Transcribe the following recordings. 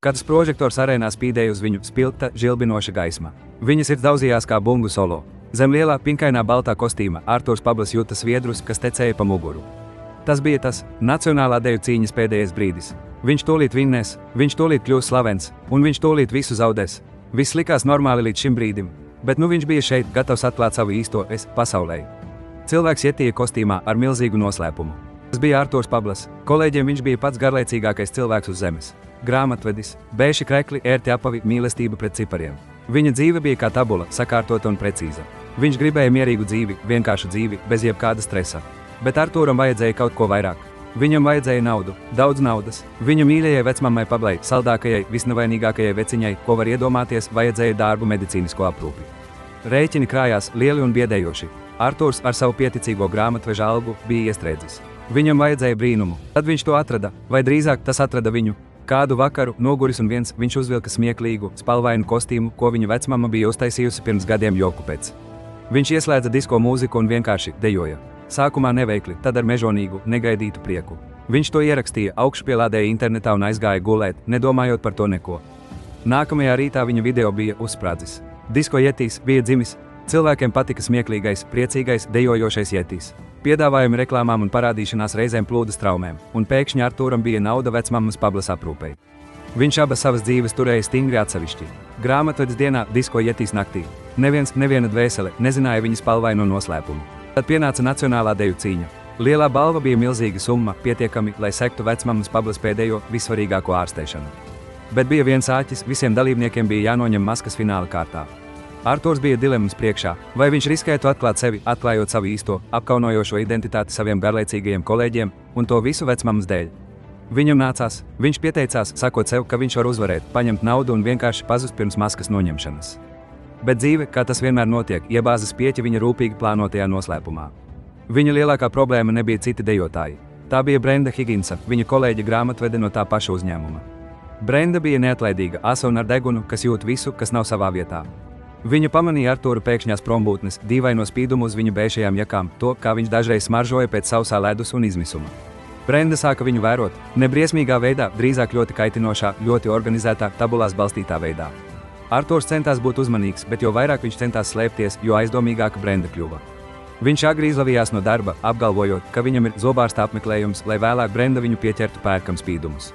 Kāds prožektors arēnā spīdēja uz viņu spilgta, žilbinoša gaisma. Viņa sirds daudzījās kā bungu solo. Zem lielā, pinkainā baltā kostīma Artūrs Pablis jūta sviedrus, kas tecēja pa muguru. Tas bija tas nacionālā deju cīņas pēdējais brīdis. Viņš tūlīt vinnēs, viņš tūlīt kļūs slavens, un viņš tūlīt visu zaudēs. Viss likās normāli līdz šim brīdim, bet nu viņš bija šeit, gatavs atklāt savu īsto es pasaulē. Cilvēks ietīja kostīmā ar milzīgu noslēpumu. Tas bija Artūrs Pablis. Kolēģiem viņš bija pats garlaicīgākais cilvēks uz zemes. Grāmatvedis, bēši krekli, ērti apavi, mīlestība pret cipariem. Viņa dzīve bija kā tabula, sakārtota un precīza. Viņš gribēja mierīgu dzīvi, vienkāršu dzīvi, bez jebkāda stresa. Bet Artūram vajadzēja kaut ko vairāk. Viņam vajadzēja naudu, daudz naudas. Viņa mīļajai vecmammai Pablai, saldākajai, visnevainīgākajai veciņai, ko var iedomāties, vajadzēja dārgu medicīnisko aprūpi. Rēķini krājās lieli un biedējoši. Artūrs ar savu pieticīgo grāmatveža algu bija iestrēdzis. Viņam vajadzēja brīnumu. Tad viņš to atrada, vai drīzāk tas atrada viņu. Kādu vakaru, noguris un viens, viņš uzvilka smieklīgu, spalvainu kostīmu, ko viņa vecmama bija uztaisījusi pirms gadiem joku pēc. Viņš ieslēdza disko mūziku un vienkārši dejoja. Sākumā neveikli, tad ar mežonīgu, negaidītu prieku. Viņš to ierakstīja, augšupielādēja internetā un aizgāja gulēt, nedomājot par to neko. Nākamajā rītā viņa video bija uzsprādzis. Disko jetīs bija dzimis. Cilvēkiem patika smieklīgais, priecīgais, dejojošais jetīs. Piedāvājumi reklāmām un parādīšanās reizēm plūda straumēm, un pēkšņi Artūram bija nauda vecmammas Pablas aprūpei. Viņš abas savas dzīves turēja stingri atsevišķi. Grāmatvedis dienā, disko jetīs naktī. Neviena dvēsele nezināja viņa spalvaino noslēpumu. Tad pienāca nacionālā deju cīņa. Lielā balva bija milzīga summa, pietiekami, lai sektu vecmammas Pablas pēdējo, vissvarīgāko ārstēšanu. Bet bija viens āķis, visiem dalībniekiem bija jānoņem maskas fināla kārtā. Artūrs bija dilemmas priekšā, vai viņš riskētu atklāt sevi, atklājot savu īsto, apkaunojošo identitāti saviem garlaicīgajiem kolēģiem, un to visu vecmammas dēļ. Viņam nācās, viņš pieteicās, sakot sev, ka viņš var uzvarēt, paņemt naudu un vienkārši pazust pirms maskas noņemšanas. Bet dzīve, kā tas vienmēr notiek, iebāza spieķi viņa rūpīgi plānotajā noslēpumā. Viņa lielākā problēma nebija citi dejotāji. Tā bija Brenda Higginsa, viņa kolēģa grāmatvede no tā paša uzņēmuma. Brenda bija neatlaidīga, asa un ar degunu, kas jūt visu, kas nav savā vietā. Viņa pamanīja Artūra pēkšņās prombūtnes, dīvaino spīdumu uz viņa bēšajām jakām, to, kā viņš dažreiz smaržoja pēc sausā ledus un izmisuma. Brenda sāka viņu vērot, ne briesmīgā veidā, drīzāk ļoti kaitinošā, ļoti organizētā, tabulās balstītā veidā. Artūrs centās būt uzmanīgs, bet jo vairāk viņš centās slēpties, jo aizdomīgāka Brenda kļuva. Viņš agri izlavījās no darba, apgalvojot, ka viņam ir zobārsta apmeklējums, lai vēlāk Brenda viņu pieķertu pērkam spīdumus.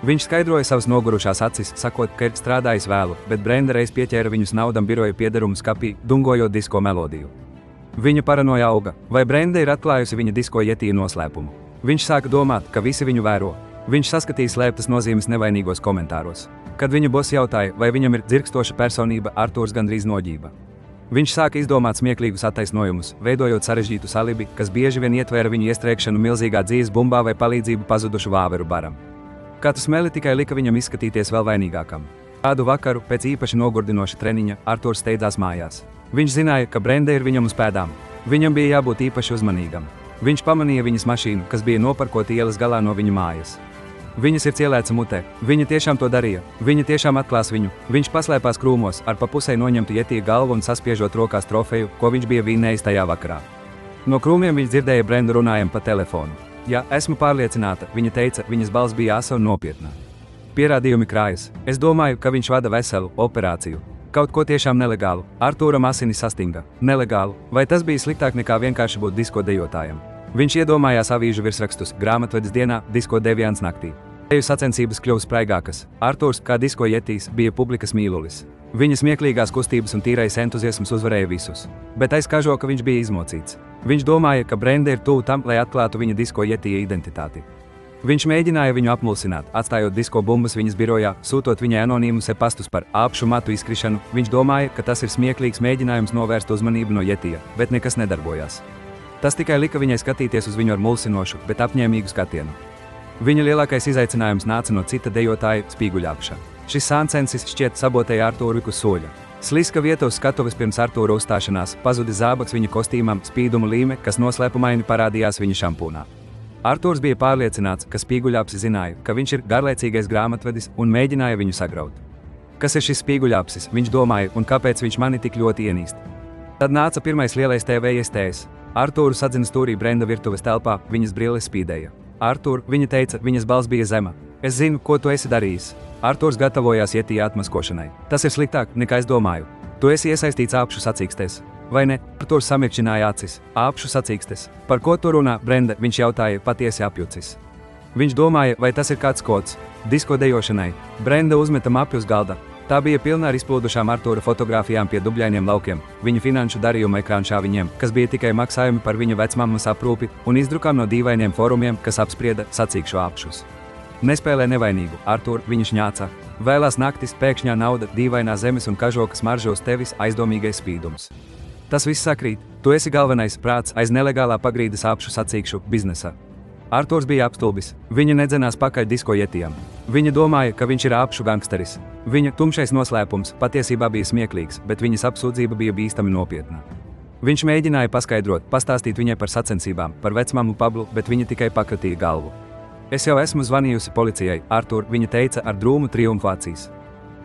Viņš skaidroja savas nogurušās acis, sakot, ka ir strādājis vēlu, bet Brenda reiz pieķēra viņus naudam biroja piederumu skapī, dungojot disko melodiju. Viņa paranoja auga, vai Brenda ir atklājusi viņa disko jetīja noslēpumu. Viņš sāka domāt, ka visi viņu vēro. Viņš saskatīja slēptas nozīmes nevainīgos komentāros. Kad viņa boss jautāja, vai viņam ir dzirkstoša personība, Artūrs gandrīz noģība. Viņš sāka izdomāt smieklīgus attaisnojumus, veidojot sarežģītu alibi, kas bieži vien ietvēra viņu iestrēgšanu milzīgā dzīves bumbā vai palīdzību pazudušu vāveru baram. Katru smeli tikai lika viņam izskatīties vēl vainīgākam. Kādu vakaru, pēc īpaši nogurdinoša treniņa, Artūrs steidzās mājās. Viņš zināja, ka Brenda ir viņam uz pēdām. Viņam bija jābūt īpaši uzmanīgam. Viņš pamanīja viņas mašīnu, kas bija noparkota ielas galā no viņa mājas. Viņa sirds ielēca mutē. Viņa tiešām to darīja. Viņa tiešām atklās viņu. Viņš paslēpās krūmos, ar pa pusē noņemtu jetīja galvu un saspiežot rokās trofeju, ko viņš bija vinnējis tajā vakarā. No krūmiem viņš dzirdēja Brendu runājam pa telefonu. Jā, esmu pārliecināta, viņa teica, viņas balss bija asa un nopietna. Pierādījumi krājas. Es domāju, ka viņš vada veselu operāciju. Kaut ko tiešām nelegālu. Artūram asinis sastinga. Nelegālu. Vai tas bija sliktāk nekā vienkārši būt disko dejotājam? Viņš iedomājās avīžu virsrakstus, grāmatvedis dienā, disko deviāns naktī. Deju sacensības kļuva spraigākas. Artūrs, kā disko jetīs, bija publikas mīlulis. Viņa smieklīgās kustības un tīrais entuziasms uzvarēja visus. Bet aiz kažoka viņš bija izmocīts. Viņš domāja, ka Brenda ir tuvu tam, lai atklātu viņa disko jetīja identitāti. Viņš mēģināja viņu apmulsināt, atstājot disko bumbas viņas birojā, sūtot viņai anonīmus e-pastus par āpšu matu izkrišanu. Viņš domāja, ka tas ir smieklīgs mēģinājums novērst uzmanību no jetija, bet nekas nedarbojās. Tas tikai lika viņai skatīties uz viņu ar mulsinošu, bet apņēmīgu skatienu. Viņa lielākais izaicinājums nāca no cita dejotāja spīguļāpša. Šis sāncensis šķiet sabotēja Artūru uz soļa. Sliska vieta uz skatuves pirms Artūra uzstāšanās, pazudis zābaks viņa kostīmam, spīdumu līme, kas noslēpumaini parādījās viņa šampūnā. Artūrs bija pārliecināts, ka spīguļāpsis zināja, ka viņš ir garlaicīgais grāmatvedis un mēģināja viņu sagraut. Kas ir šis spīguļāpsis, viņš domāja, un kāpēc viņš mani tik ļoti ienīst? Tad nāca pirmais lielais TV iestējas. Artūru sadzina stūrī Brenda virtuves telpā, viņas brilles spīdēja. Artūr, viņa teica, viņas balss bija zema. Es zinu, ko tu esi darījis. Artūrs gatavojās Jetija atmaskošanai. Tas ir sliktāk, nekā es domāju. Tu esi iesaistīts āpšu sacīkstēs, vai ne? Artūrs samiekšķināja acis. Āpšu sacīkstes. Par ko tu runā, Brenda? Viņš jautāja, patiesi apjucis. Viņš domāja, vai tas ir kāds kods disko dejošanai. Brenda uzmeta mapi uz galda. Tā bija pilna ar izplūdušām Artūra fotogrāfijām pie dubļainiem laukiem, viņa finanšu darījuma ekrānšā viņiem, kas bija tikai maksājumi par viņa vecmammas aprūpi un izdrukām no dīvainiem forumiem, kas apsprieda sacīkšu āpšus. Nespēlē nevainīgu, Artūr, viņš ņāca. Vēlās naktis, pēkšņā nauda, dīvainā zemes un kažokas marža uz tevis, aizdomīgais spīdums. Tas viss sakrīt, tu esi galvenais prāts aiz nelegālā pagrīdes āpšu sacīkšu biznesa. Artūrs bija apstulbis, viņa nedzenās pakaļ disko Jetijam. Viņa domāja, ka viņš ir āpšu gangsteris. Viņa tumšais noslēpums patiesībā bija smieklīgs, bet viņas apsūdzība bija bīstami nopietna. Viņš mēģināja paskaidrot, pastāstīt viņai par sacensībām, par vecmammu Pablu, bet viņa tikai pakratīja galvu. Es jau esmu zvanījusi policijai, Artūr, viņa teica ar drūmu triumfu acīs.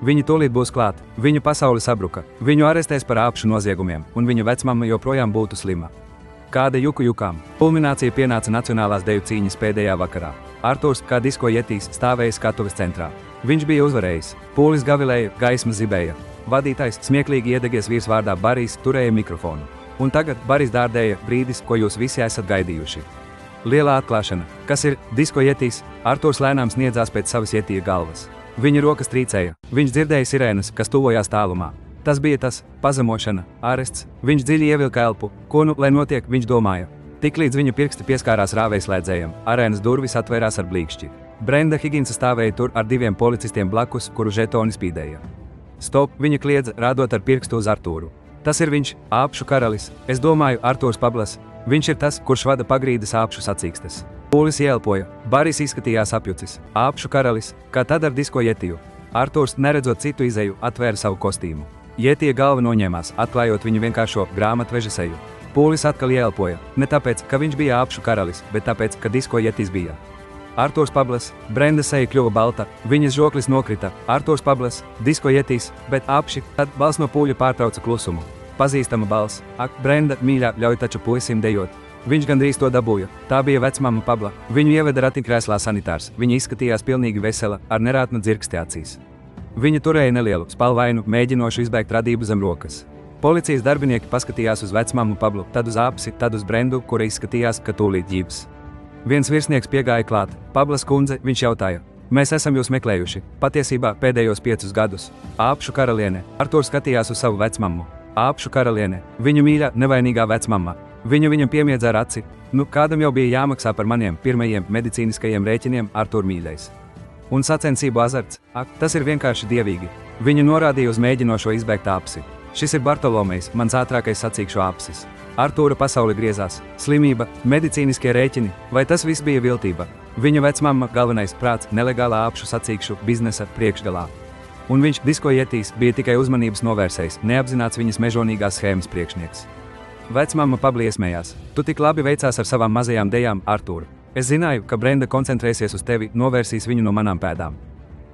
Viņi tūlīt būs klāt, viņu pasaule sabruka, viņu arestēs par āpšu noziegumiem, un viņa vecmamma joprojām būtu slima. Kāda juku jukām. Kulminācija pienāca Nacionālās deju cīņas pēdējā vakarā. Artūrs, kā disko Jetijs, stāvēja skatuves centrā. Viņš bija uzvarējis, pūlis gavilēja, gaisma zibēja. Vadītājs, smieklīgi iedegies vīrs vārdā Barijs, turēja mikrofonu. Un tagad Barijs dārdēja, brīdis, ko jūs visi esat gaidījuši. Lielā atklāšana. Kas ir disko Jetijs? Artūrs lēnām sniedzās pēc savas Jetija galvas. Viņa rokas trīcēja. Viņš dzirdēja sirēnas, kas tuvojās tālumā. Tas bija tas, pazemošana, arests. Viņš dziļi ievilka elpu. Ko nu, lai notiek, viņš domāja. Tiklīdz viņa pirksti pieskārās rāvējslēdzējam, arēnas durvis atvērās ar blīkšķi. Brenda Higginsa stāvēja tur ar diviem policistiem blakus, kuru žetoni spīdēja. Stop, viņa kliedza, rādot ar pirkstu uz Artūru. Tas ir viņš, āpšu karalis. Es domāju, Artūrs Pablas. Viņš ir tas, kurš vada pagrīdes āpšu sacīkstes. Pūlis ieelpoja. Barijs izskatījās apjucis. Āpšu karalis, kā tad ar disko Jetiju. Artūrs, neredzot citu izeju, atvēra savu kostīmu. Jetija galva noņēmās, atklājot viņu vienkāršo grāmatveža seju. Pūlis atkal ieelpoja, ne tāpēc, ka viņš bija āpšu karalis, bet tāpēc, ka disko Jetijs bija. Artūrs Pablas, Brenda seja kļuva balta, viņas žoklis nokrita. Artūrs Pablas, disko Jetijs, bet apši, tad balss no pūļa pārtrauca klusumu. Pazīstama balss, ak, Brenda, mīļā, ļauj taču puisim dejot. Viņš gandrīz to dabūja, tā bija vecmamma Pabla. Viņu ieveda ratiņkrēslā sanitārs, viņa izskatījās pilnīgi vesela, ar nerātnu dzirksti acīs. Viņa turēja nelielu, spalvainu, mēģinošu izbēgt radību zem rokas. Policijas darbinieki paskatījās uz vecmammu Pablu, tad uz āpsi, tad uz Brendu, kura izskatījās, ka tūlīt ģības. Viens virsnieks piegāja klāt. Pablas kundze, viņš jautāja. Mēs esam jūs meklējuši, patiesībā pēdējos 5 gadus. Āpšu karaliene. Artūrs skatījās uz savu vecmammu. Āpšu karaliene. Viņu mīļā, nevainīgā vecmamma. Viņam piemiedza ar aci. Nu, kādam jau bija jāmaksā par maniem pirmajiem medicīniskajiem rēķiniem, Artūr mīļais. Un sacensību azarts, ak, tas ir vienkārši dievīgi. Viņa norādīja uz mēģinošo izbēgt āpsi. Šis ir Bartolomejs, mans ātrākais sacīkšu āpsis. Artūra pasaule griezās. Slimība, medicīniskie rēķini, vai tas viss bija viltība? Viņa vecmamma, galvenais prāts, nelegālā āpšu sacīkšu biznesa priekšgalā. Un viņš, disko Jetijs, bija tikai uzmanības novērsējs, neapzināts viņas mežonīgās schēmas priekšnieks. Vecmamma Pabli iesmējās. Tu tik labi veicās ar savām mazajām dejām, Artūr. Es zināju, ka Brenda koncentrēsies uz tevi, novērsīs viņu no manām pēdām.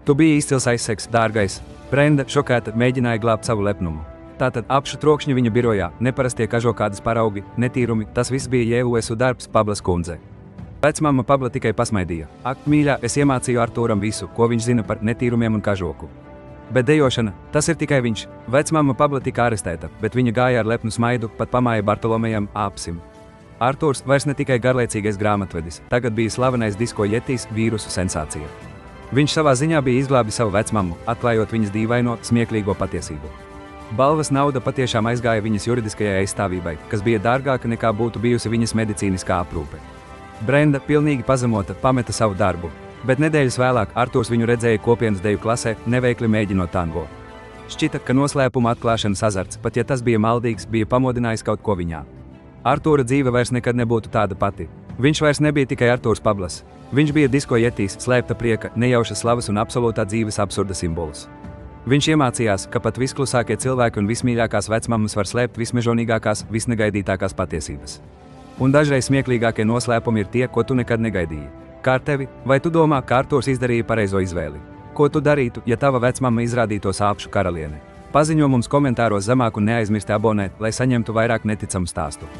Tu biji izcils aizsegs, dārgais. Brenda, šokēta, mēģināja glābt savu lepnumu. Tātad apšu trokšņi viņa birojā, neparastie kažokādas paraugi, netīrumi, tas viss bija JUSU darbs, Pablas kundze. Vecmamma Pabla tikai pasmaidīja. Ak, mīļā, es iemācīju Artūram visu, ko viņš zina par netīrumiem un kažoku. Bet dejošana, tas ir tikai viņš. Vecmamma Pabla tika arestēta, bet viņa gāja ar lepnu smaidu, pat pamāja Bartolomejam, āpsim. Artūrs vairs ne tikai garlaicīgais grāmatvedis, tagad bija slavenais disko Jetijs, vīrusu sensācija. Viņš savā ziņā bija izglābis savu vecmammu, atklājot viņas dīvaino, smieklīgo patiesību. Balvas nauda patiešām aizgāja viņas juridiskajai aizstāvībai, kas bija dārgāka nekā būtu bijusi viņas medicīniskā aprūpe. Brenda, pilnīgi pazemota, pameta savu darbu, bet nedēļas vēlāk Artūrs viņu redzēja kopienas deju klasē, neveikli mēģinot tango. Šķita, ka noslēpuma atklāšanas azarts, pat ja tas bija maldīgs, bija pamodinājis kaut ko viņā. Artūra dzīve vairs nekad nebūtu tāda pati. Viņš vairs nebija tikai Artūrs Pablas. Viņš bija disko Jetijs, slēpta prieka, nejauša slavas un absolūtā dzīves absurda simbols. Viņš iemācījās, ka pat visklusākie cilvēki un vismīļākās vecmammas var slēpt vismežonīgākās, visnegaidītākās patiesības. Un dažreiz smieklīgākie noslēpumi ir tie, ko tu nekad negaidīji. Kā ar tevi, vai tu domā, ka Artūrs izdarīja pareizo izvēli? Ko tu darītu, ja tava vecmamma izrādītos āpšu karaliene? Paziņo mums komentāros zemāk un neaizmirsti abonēt, lai saņemtu vairāk neticamu stāstu.